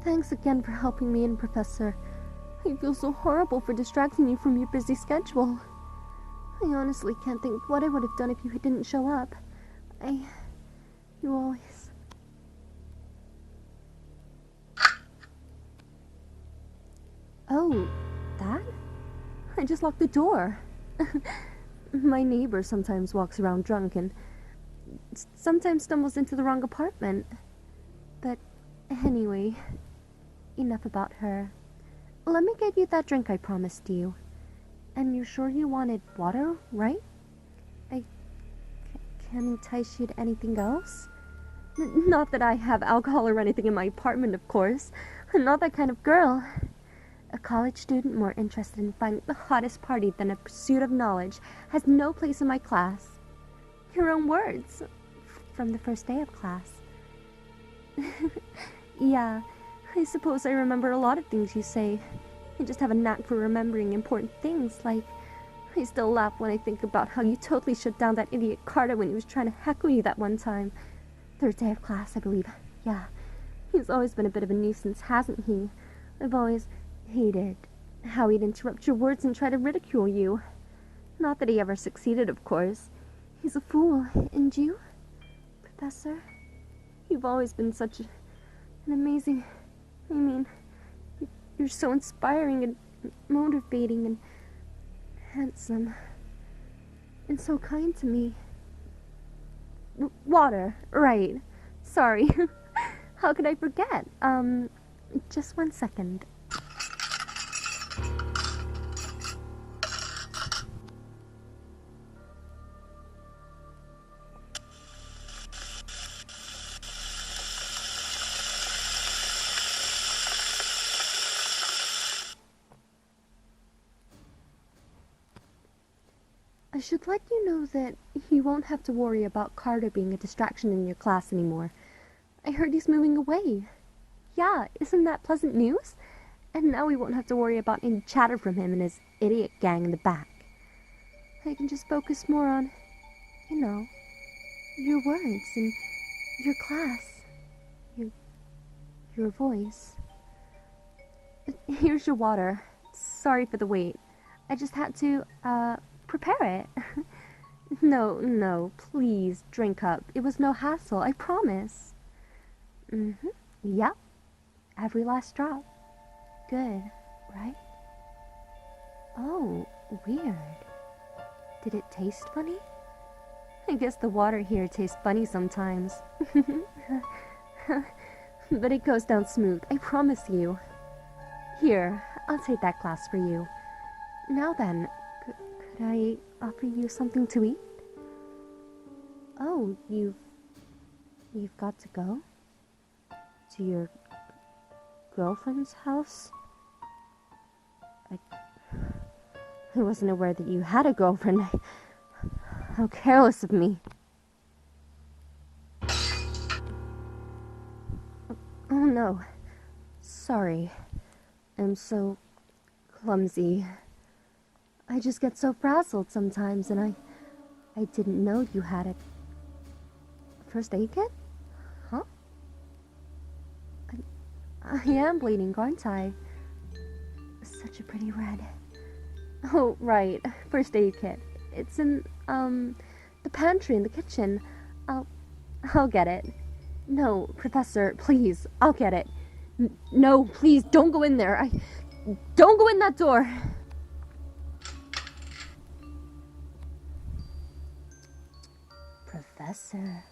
Thanks again for helping me in, Professor. I feel so horrible for distracting you from your busy schedule. I honestly can't think what I would have done if you didn't show up. You always... Oh, that? I just locked the door. My neighbor sometimes walks around drunk and sometimes stumbles into the wrong apartment. But anyway, enough about her. Let me get you that drink I promised you. And you're sure you wanted water, right? I can't entice you to anything else? Not that I have alcohol or anything in my apartment, of course. I'm not that kind of girl. A college student more interested in finding the hottest party than a pursuit of knowledge has no place in my class. Your own words. From the first day of class. Yeah, I suppose I remember a lot of things you say. I just have a knack for remembering important things, like... I still laugh when I think about how you totally shut down that idiot Carter when he was trying to heckle you that one time. Third day of class, I believe. Yeah, he's always been a bit of a nuisance, hasn't he? I've always hated how he'd interrupt your words and try to ridicule you. Not that he ever succeeded, of course. He's a fool, and you, Professor? You've always been such an amazing... I mean, you're so inspiring and motivating and handsome. And so kind to me. Water, right. Sorry. How could I forget? Just 1 second. I should let you know that you won't have to worry about Carter being a distraction in your class anymore. I heard he's moving away. Yeah, isn't that pleasant news? And now we won't have to worry about any chatter from him and his idiot gang in the back. I can just focus more on, your words and your class. Your voice. Here's your water. Sorry for the wait. I just had to, prepare it. No, please, drink up. It was no hassle, I promise. Yep. Every last drop. Good, right? Oh, weird. Did it taste funny? I guess the water here tastes funny sometimes. But it goes down smooth, I promise you. Here, I'll take that glass for you. Now then, could I offer you something to eat? Oh, you've got to go? To your girlfriend's house? I wasn't aware that you had a girlfriend. How careless of me. Oh no. Sorry. I'm so clumsy. I just get so frazzled sometimes, and I didn't know you had a first aid kit? Huh? I am bleeding, aren't I? Such a pretty red. Oh, right. First aid kit. It's in, the pantry in the kitchen. I'll get it. No, Professor, please, I'll get it. No, please, don't go in there. Don't go in that door. Professor,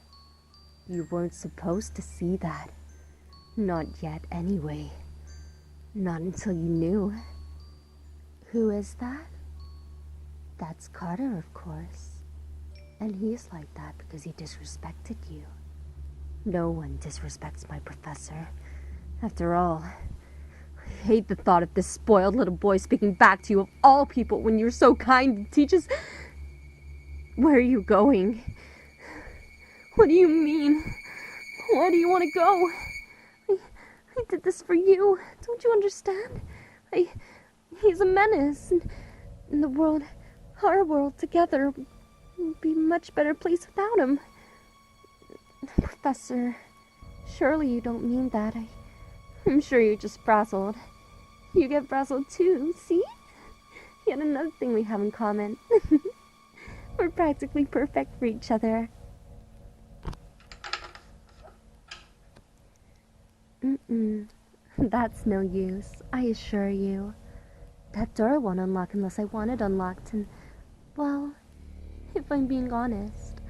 you weren't supposed to see that. Not yet, anyway. Not until you knew. Who is that? That's Carter, of course. And he's like that because he disrespected you. No one disrespects my professor. After all, I hate the thought of this spoiled little boy speaking back to you of all people when you're so kind and teaches... Where are you going? What do you mean? Why do you want to go? I did this for you. Don't you understand? He's a menace. And the world, our world together, would be a much better place without him. Professor, surely you don't mean that. I'm sure you're just frazzled. You get frazzled too, see? Yet another thing we have in common. We're practically perfect for each other. That's no use, I assure you. That door won't unlock unless I want it unlocked, and, well, if I'm being honest,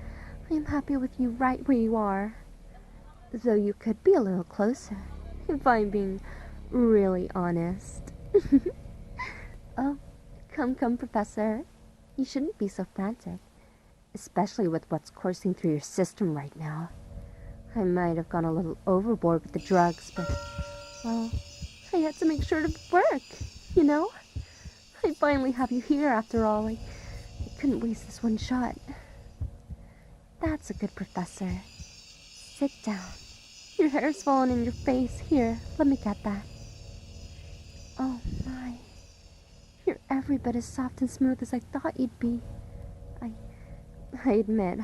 I am happy with you right where you are. Though you could be a little closer, if I'm being really honest. Oh, come, Professor. You shouldn't be so frantic, especially with what's coursing through your system right now. I might have gone a little overboard with the drugs, but, well, I had to make sure to work, you know? I finally have you here after all. I couldn't waste this one shot. That's a good professor. Sit down. Your hair's fallen in your face. Here, let me get that. Oh my. You're every bit as soft and smooth as I thought you'd be. I admit,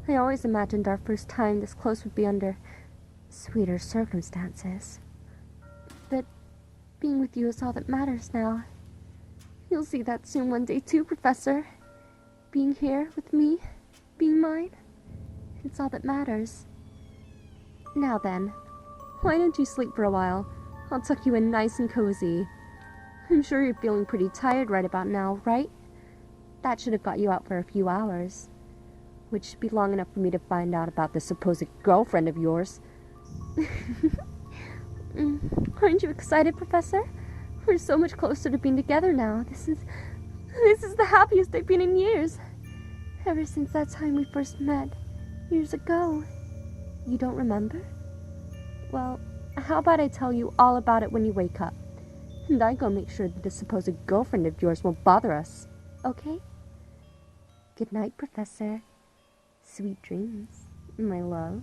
I always imagined our first time this close would be under sweeter circumstances. But being with you is all that matters now. You'll see that soon one day too, Professor. Being here with me, being mine, it's all that matters. Now then, why don't you sleep for a while? I'll tuck you in nice and cozy. I'm sure you're feeling pretty tired right about now, right? That should have got you out for a few hours. Which should be long enough for me to find out about this supposed girlfriend of yours. Aren't you excited, Professor? We're so much closer to being together now. This is the happiest I've been in years. Ever since that time we first met, years ago. You don't remember? Well, how about I tell you all about it when you wake up? And I go make sure that this supposed girlfriend of yours won't bother us. Okay? Good night, Professor. Sweet dreams, my love.